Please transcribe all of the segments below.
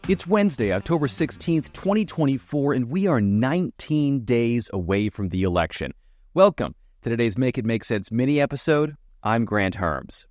It's Wednesday, October 16th, 2024, and we are 19 days away from the election. Welcome to today's Make It Make Sense mini-episode. I'm Grant Herms.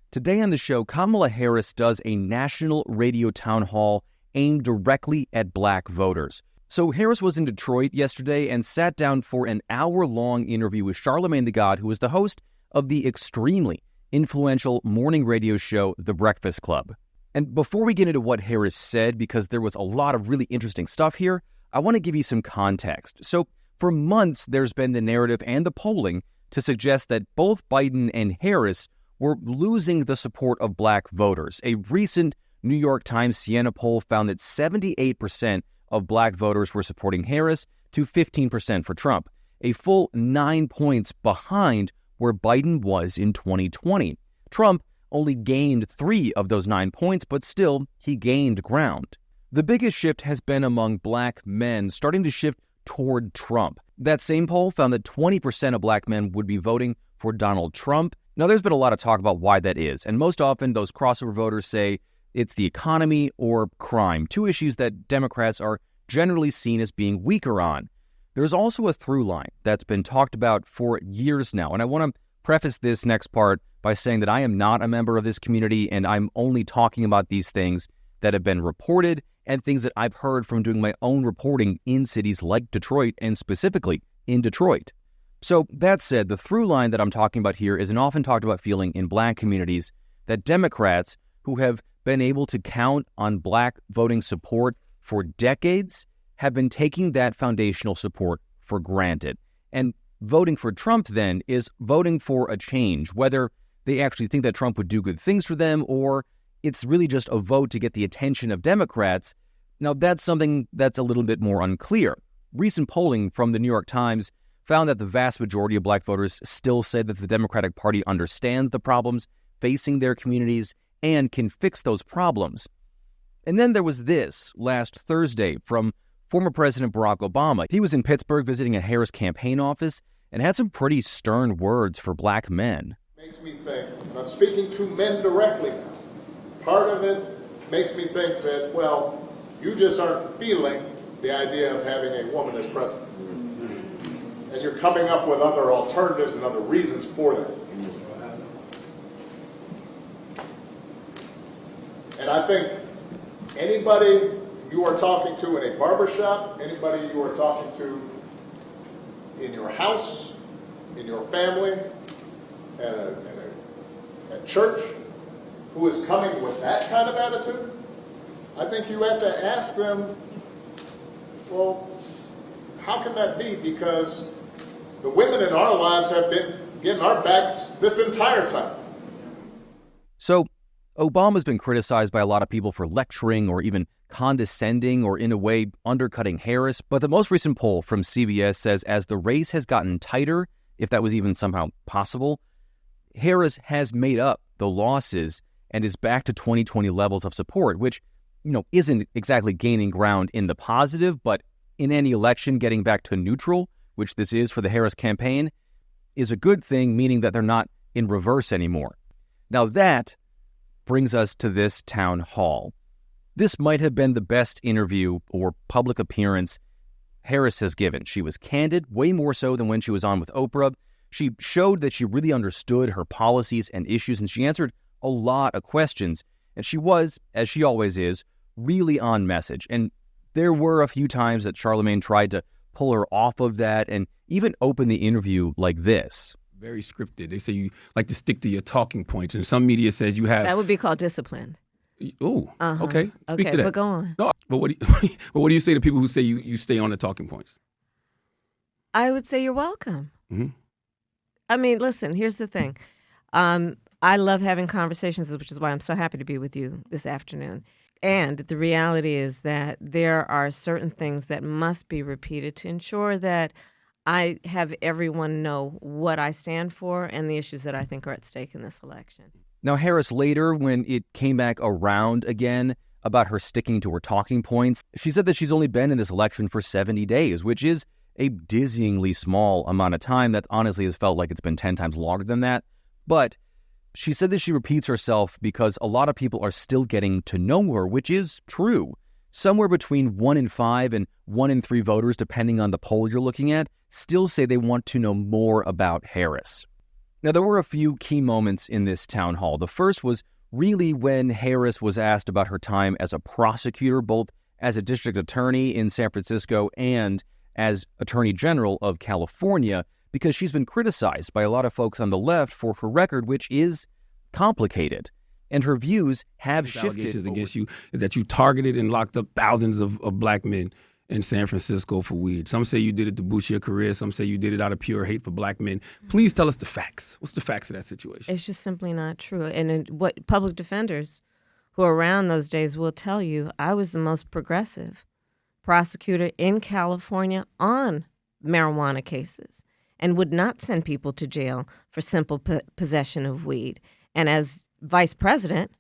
Today on the show, Kamala Harris does a national radio town hall aimed directly at black voters. So Harris was in Detroit yesterday and sat down for an hour-long interview with Charlemagne Tha God, who is the host of the extremely influential morning radio show, The Breakfast Club. And before we get into what Harris said, because there was a lot of really interesting stuff here, I want to give you some context. So for months, there's been the narrative and the polling to suggest that both Biden and Harris were losing the support of black voters. A recent New York Times Siena poll found that 78% of black voters were supporting Harris to 15% for Trump, a full 9 points behind where Biden was in 2020. Trump only gained 3 of those 9 points, but still, he gained ground. The biggest shift has been among black men starting to shift toward Trump. That same poll found that 20% of black men would be voting for Donald Trump. Now, there's been a lot of talk about why that is, and most often those crossover voters say it's the economy or crime, 2 issues that Democrats are generally seen as being weaker on. There's also a through line that's been talked about for years now, and I want to preface this next part by saying that I am not a member of this community, and I'm only talking about these things that have been reported and things that I've heard from doing my own reporting in cities like Detroit, and specifically in Detroit. So that said, the through line that I'm talking about here is an often talked about feeling in black communities that Democrats who have been able to count on black voting support for decades have been taking that foundational support for granted. And voting for Trump, then, is voting for a change, whether they actually think that Trump would do good things for them or it's really just a vote to get the attention of Democrats. Now, that's something that's a little bit more unclear. Recent polling from the New York Times found that the vast majority of black voters still say that the Democratic Party understands the problems facing their communities and can fix those problems. And then there was this last Thursday from former President Barack Obama. He was in Pittsburgh visiting a Harris campaign office and had some pretty stern words for black men. Makes me think, and I'm speaking to men directly now, part of it makes me think that, well, you just aren't feeling the idea of having a woman as president. And you're coming up with other alternatives and other reasons for that. And I think anybody you are talking to in a barbershop, anybody you are talking to in your house, in your family, at church, who is coming with that kind of attitude, I think you have to ask them, well, how can that be? Because the women in our lives have been getting our backs this entire time. So, Obama's been criticized by a lot of people for lecturing or even condescending or, in a way, undercutting Harris. But the most recent poll from CBS says as the race has gotten tighter, if that was even somehow possible, Harris has made up the losses and is back to 2020 levels of support, which, isn't exactly gaining ground in the positive, but in any election getting back to neutral, which this is for the Harris campaign, is a good thing, meaning that they're not in reverse anymore. Now that brings us to this town hall. This might have been the best interview or public appearance Harris has given. She was candid, way more so than when she was on with Oprah. She showed that she really understood her policies and issues, and she answered a lot of questions. And she was, as she always is, really on message. And there were a few times that Charlemagne tried to pull her off of that and even open the interview like this. Very scripted. They say you like to stick to your talking points, and some media says you have... That would be called discipline. Oh, okay. Speak to that. But go on. No, but what do you say to people who say you stay on the talking points? I would say you're welcome. Mm-hmm. I mean, listen, here's the thing. I love having conversations, which is why I'm so happy to be with you this afternoon. And the reality is that there are certain things that must be repeated to ensure that I have everyone know what I stand for and the issues that I think are at stake in this election. Now, Harris later, when it came back around again about her sticking to her talking points, she said that she's only been in this election for 70 days, which is a dizzyingly small amount of time that honestly has felt like it's been 10 times longer than that. But she said that she repeats herself because a lot of people are still getting to know her, which is true. somewhere between 1 in 5 and 1 in 3 voters, depending on the poll you're looking at, still say they want to know more about Harris. Now, there were a few key moments in this town hall. The first was really when Harris was asked about her time as a prosecutor, both as a district attorney in San Francisco and as Attorney General of California, because she's been criticized by a lot of folks on the left for her record, which is complicated. And her views have shifted. Allegations against you is that you targeted and locked up thousands of black men in San Francisco for weed. Some say you did it to boost your career. Some say you did it out of pure hate for black men. Please tell us the facts. What's the facts of that situation? It's just simply not true. And what public defenders who are around those days will tell you, I was the most progressive prosecutor in California on marijuana cases and would not send people to jail for simple possession of weed. And as vice president,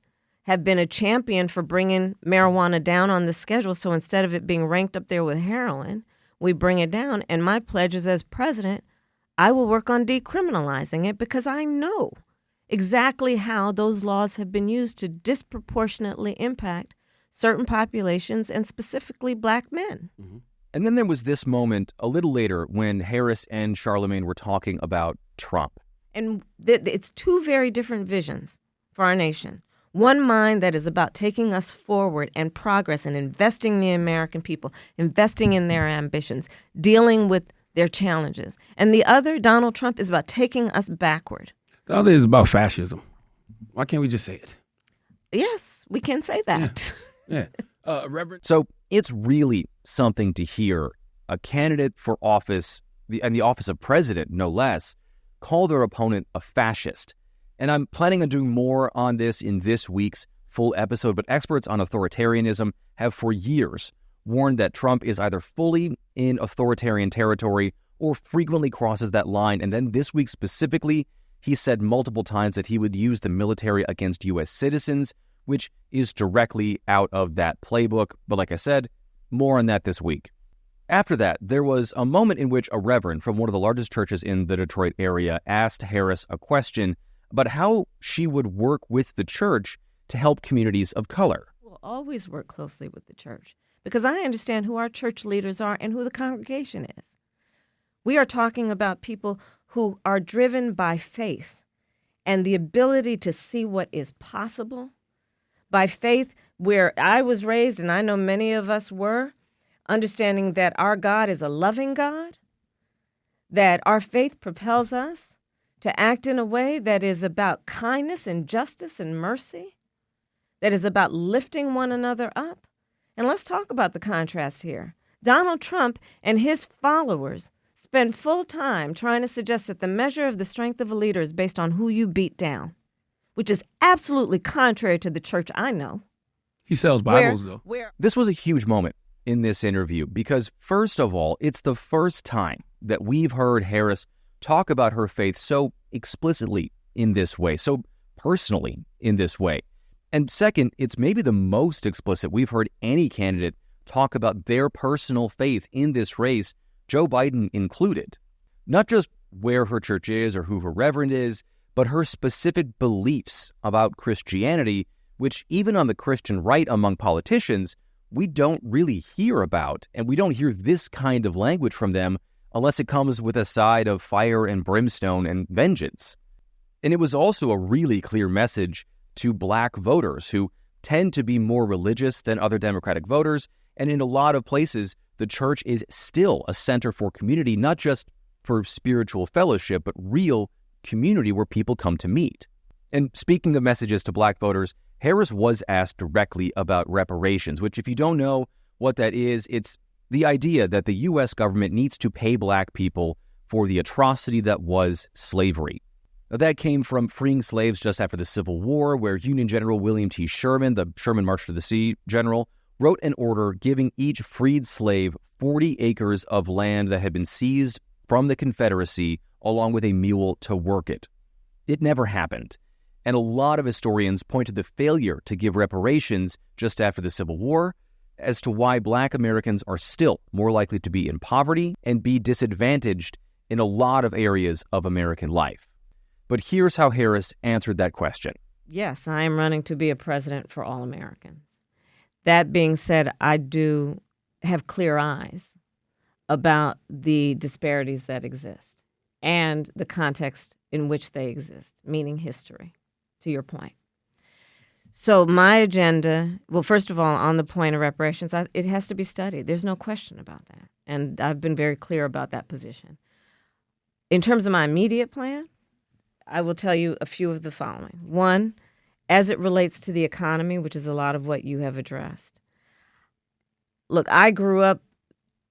have been a champion for bringing marijuana down on the schedule. So instead of it being ranked up there with heroin, we bring it down. And my pledge is, as president, I will work on decriminalizing it because I know exactly how those laws have been used to disproportionately impact certain populations and specifically black men. Mm-hmm. And then there was this moment a little later when Harris and Charlemagne were talking about Trump. And it's two very different visions for our nation. One mind that is about taking us forward and progress and investing in the American people, investing in their ambitions, dealing with their challenges. And the other, Donald Trump, is about taking us backward. The other is about fascism. Why can't we just say it? Yes, we can say that. Yeah. Reverend. So it's really something to hear a candidate for office, and the office of president, no less, call their opponent a fascist. And I'm planning on doing more on this in this week's full episode, but experts on authoritarianism have for years warned that Trump is either fully in authoritarian territory or frequently crosses that line. And then this week specifically, he said multiple times that he would use the military against U.S. citizens, which is directly out of that playbook. But like I said, more on that this week. After that, there was a moment in which a reverend from one of the largest churches in the Detroit area asked Harris a question about how she would work with the church to help communities of color. We'll always work closely with the church because I understand who our church leaders are and who the congregation is. We are talking about people who are driven by faith and the ability to see what is possible. By faith, where I was raised, and I know many of us were, understanding that our God is a loving God, that our faith propels us to act in a way that is about kindness and justice and mercy, that is about lifting one another up. And let's talk about the contrast here. Donald Trump and his followers spend full time trying to suggest that the measure of the strength of a leader is based on who you beat down, which is absolutely contrary to the church I know. He sells Bibles, though. This was a huge moment in this interview because, first of all, it's the first time that we've heard Harris talk about her faith so explicitly in this way, so personally in this way. And second, it's maybe the most explicit we've heard any candidate talk about their personal faith in this race, Joe Biden included. Not just where her church is or who her reverend is, but her specific beliefs about Christianity, which even on the Christian right among politicians, we don't really hear about. And we don't hear this kind of language from them unless it comes with a side of fire and brimstone and vengeance. And it was also a really clear message to black voters who tend to be more religious than other Democratic voters. And in a lot of places, the church is still a center for community, not just for spiritual fellowship, but real community where people come to meet. And speaking of messages to black voters, Harris was asked directly about reparations, which if you don't know what that is, it's the idea that the U.S. government needs to pay black people for the atrocity that was slavery. Now, that came from freeing slaves just after the Civil War, where Union General William T. Sherman, the Sherman March to the Sea general, wrote an order giving each freed slave 40 acres of land that had been seized from the Confederacy, along with a mule to work it. It never happened. And a lot of historians point to the failure to give reparations just after the Civil War as to why black Americans are still more likely to be in poverty and be disadvantaged in a lot of areas of American life. But here's how Harris answered that question. Yes, I am running to be a president for all Americans. That being said, I do have clear eyes about the disparities that exist and the context in which they exist, meaning history, to your point. So my agenda, well, first of all, on the point of reparations, it has to be studied. There's no question about that. And I've been very clear about that position. In terms of my immediate plan, I will tell you a few of the following. One, as it relates to the economy, which is a lot of what you have addressed. Look, I grew up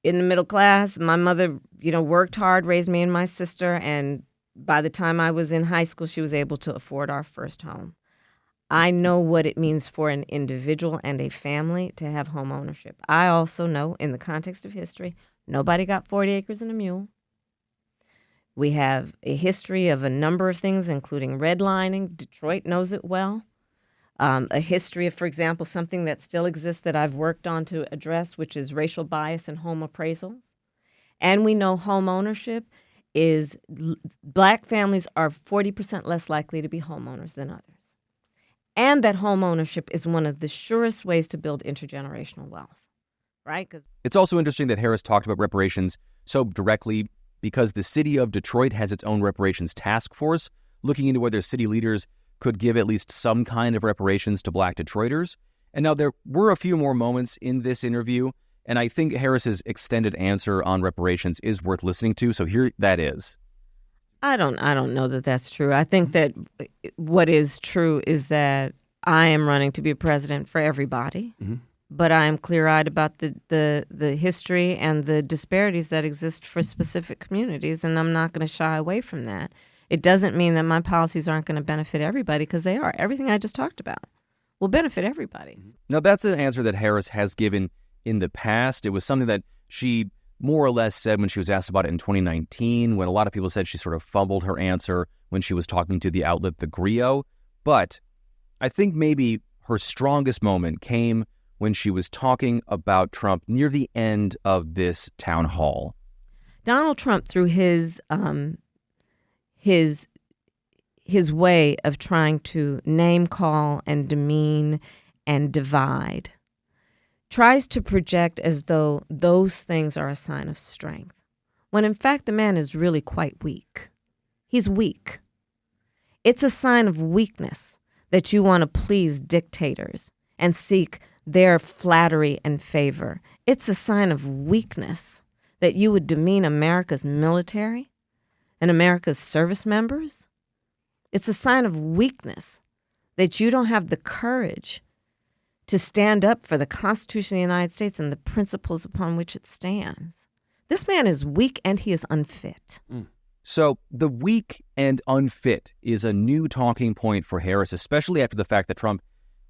in the middle class. My mother, worked hard, raised me and my sister, and by the time I was in high school, she was able to afford our first home. I know what it means for an individual and a family to have home ownership. I also know, in the context of history, nobody got 40 acres and a mule. We have a history of a number of things, including redlining. Detroit knows it well. A history of, for example, something that still exists that I've worked on to address, which is racial bias in home appraisals. And we know home ownership is, Black families are 40% less likely to be homeowners than others. And that home ownership is one of the surest ways to build intergenerational wealth, right? It's also interesting that Harris talked about reparations so directly because the city of Detroit has its own reparations task force looking into whether city leaders could give at least some kind of reparations to Black Detroiters. And now there were a few more moments in this interview, and I think Harris's extended answer on reparations is worth listening to. So here that is. I don't know that that's true. I think that what is true is that I am running to be a president for everybody. Mm-hmm. But I am clear-eyed about the history and the disparities that exist for specific communities, and I'm not going to shy away from that. It doesn't mean that my policies aren't going to benefit everybody, because they are. Everything I just talked about will benefit everybody. Now, that's an answer that Harris has given in the past. It was something that she more or less said when she was asked about it in 2019, when a lot of people said she sort of fumbled her answer when she was talking to the outlet The Griot. But I think maybe her strongest moment came when she was talking about Trump near the end of this town hall. Donald Trump, through his way of trying to name call and demean and divide, tries to project as though those things are a sign of strength, when in fact the man is really quite weak. He's weak. It's a sign of weakness that you want to please dictators and seek their flattery and favor. It's a sign of weakness that you would demean America's military and America's service members. It's a sign of weakness that you don't have the courage to stand up for the Constitution of the United States and the principles upon which it stands. This man is weak and he is unfit. So the weak and unfit is a new talking point for Harris, especially after the fact that Trump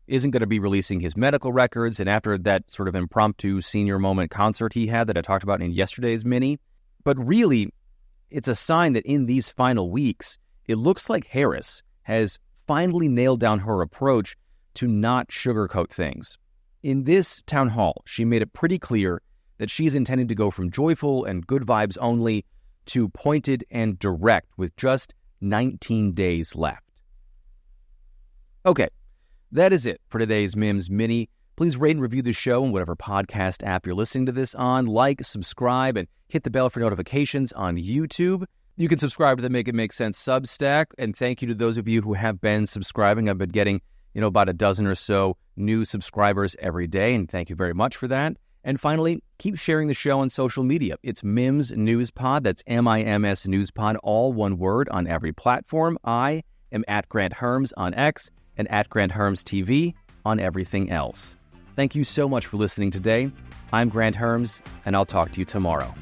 isn't going to be releasing his medical records, and after that sort of impromptu senior moment concert he had that I talked about in yesterday's mini. But really, it's a sign that in these final weeks, it looks like Harris has finally nailed down her approach to not sugarcoat things. In this town hall, she made it pretty clear that she's intending to go from joyful and good vibes only to pointed and direct with just 19 days left. Okay. That is it for today's MIMS Mini. Please rate and review the show on whatever podcast app you're listening to this on. Like, subscribe, and hit the bell for notifications on YouTube. You can subscribe to the Make It Make Sense Substack. And thank you to those of you who have been subscribing. I've been getting, about a dozen or so new subscribers every day, and thank you very much for that. And finally, keep sharing the show on social media. It's MIMS News Pod. That's MIMS News Pod, all one word on every platform. I am at Grant Herms on X and at Grant Herms TV on everything else. Thank you so much for listening today. I'm Grant Herms, and I'll talk to you tomorrow.